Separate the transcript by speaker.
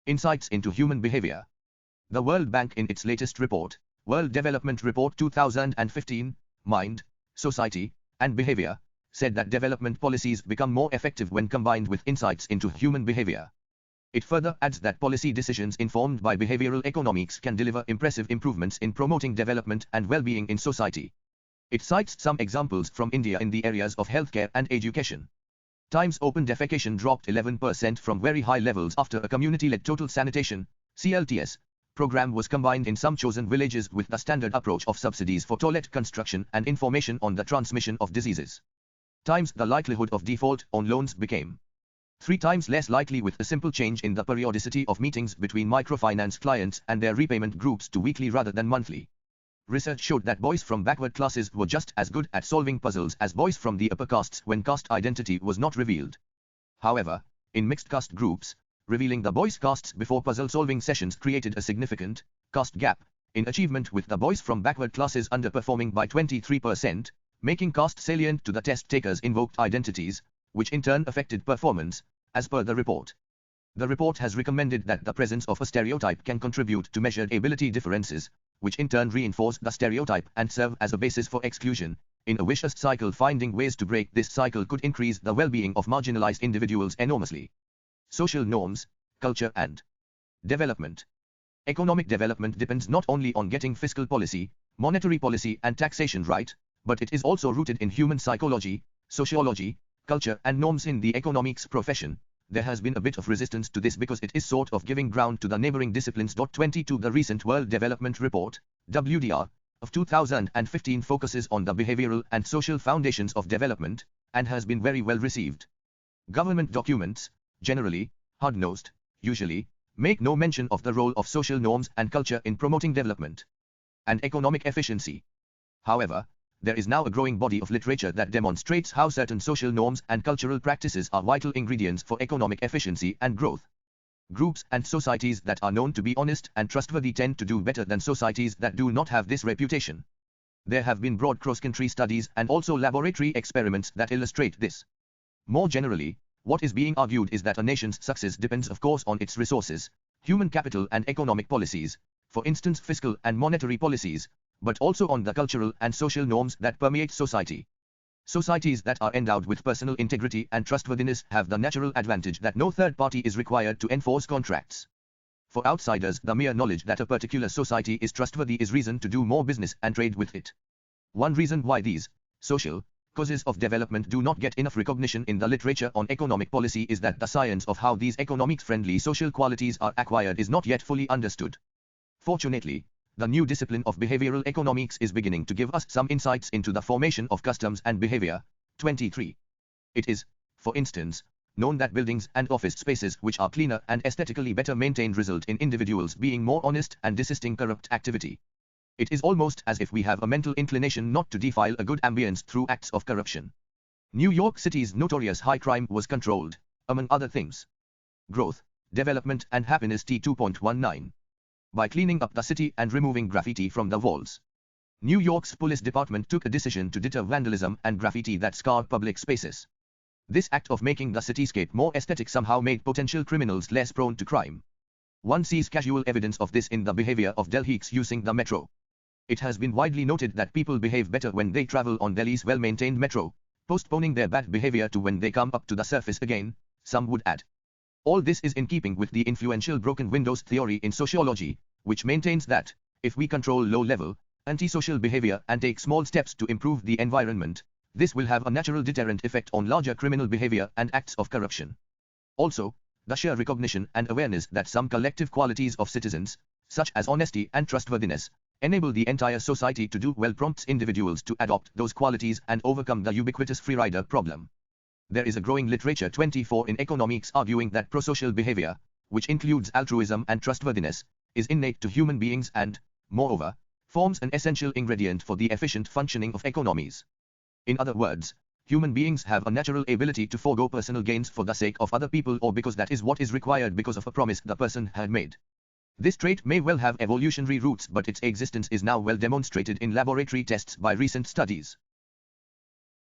Speaker 1: Insights into Human Behavior. The World Bank in its latest report, World Development Report 2015, Mind, Society, and Behavior, said that development policies become more effective when combined with insights into human behavior. It further adds that policy decisions informed by behavioral economics can deliver impressive improvements in promoting development and well-being in society. It cites some examples from India in the areas of healthcare and education. Times open defecation dropped 11% from very high levels after a community-led total sanitation (CLTS) program was combined in some chosen villages with the standard approach of subsidies for toilet construction and information on the transmission of diseases. Times the likelihood of default on loans became 3 times less likely with a simple change in the periodicity of meetings between microfinance clients and their repayment groups to weekly rather than monthly. Research showed that boys from backward classes were just as good at solving puzzles as boys from the upper castes when caste identity was not revealed. However, in mixed caste groups, revealing the boys' castes before puzzle-solving sessions created a significant caste gap in achievement, with the boys from backward classes underperforming by 23%, making caste salient to the test takers' invoked identities, which in turn affected performance, as per the report. The report has recommended that the presence of a stereotype can contribute to measured ability differences, which in turn reinforce the stereotype and serve as a basis for exclusion. In a vicious cycle, finding ways to break this cycle could increase the well-being of marginalized individuals enormously. Social norms, culture and development. Economic development depends not only on getting fiscal policy, monetary policy and taxation right, but it is also rooted in human psychology, sociology, culture and norms. In the economics profession, there has been a bit of resistance to this because it is sort of giving ground to the neighboring disciplines. 22 The recent World Development Report, WDR, of 2015 focuses on the behavioral and social foundations of development, and has been very well received. Government documents, generally, hard-nosed, usually, make no mention of the role of social norms and culture in promoting development and economic efficiency. However, there is now a growing body of literature that demonstrates how certain social norms and cultural practices are vital ingredients for economic efficiency and growth. Groups and societies that are known to be honest and trustworthy tend to do better than societies that do not have this reputation. There have been broad cross-country studies and also laboratory experiments that illustrate this. More generally, what is being argued is that a nation's success depends of course on its resources, human capital and economic policies, for instance fiscal and monetary policies, but also on the cultural and social norms that permeate society. Societies that are endowed with personal integrity and trustworthiness have the natural advantage that no third party is required to enforce contracts. For outsiders, the mere knowledge that a particular society is trustworthy is reason to do more business and trade with it. One reason why these social causes of development do not get enough recognition in the literature on economic policy is that the science of how these economics-friendly social qualities are acquired is not yet fully understood. Fortunately, the new discipline of behavioral economics is beginning to give us some insights into the formation of customs and behavior. 23. It is, for instance, known that buildings and office spaces which are cleaner and aesthetically better maintained result in individuals being more honest and desisting corrupt activity. It is almost as if we have a mental inclination not to defile a good ambience through acts of corruption. New York City's notorious high crime was controlled, among other things. Growth, development and happiness. T2.19. By cleaning up the city and removing graffiti from the walls. New York's police department took a decision to deter vandalism and graffiti that scar public spaces. This act of making the cityscape more aesthetic somehow made potential criminals less prone to crime. One sees casual evidence of this in the behavior of Delhiites using the metro. It has been widely noted that people behave better when they travel on Delhi's well-maintained metro, postponing their bad behavior to when they come up to the surface again, some would add. All this is in keeping with the influential broken windows theory in sociology, which maintains that, if we control low-level, antisocial behavior and take small steps to improve the environment, this will have a natural deterrent effect on larger criminal behavior and acts of corruption. Also, the sheer recognition and awareness that some collective qualities of citizens, such as honesty and trustworthiness, enable the entire society to do well prompts individuals to adopt those qualities and overcome the ubiquitous freerider problem. There is a growing literature 24 in economics arguing that prosocial behavior, which includes altruism and trustworthiness, is innate to human beings and, moreover, forms an essential ingredient for the efficient functioning of economies. In other words, human beings have a natural ability to forego personal gains for the sake of other people or because that is what is required because of a promise the person had made. This trait may well have evolutionary roots, but its existence is now well demonstrated in laboratory tests by recent studies.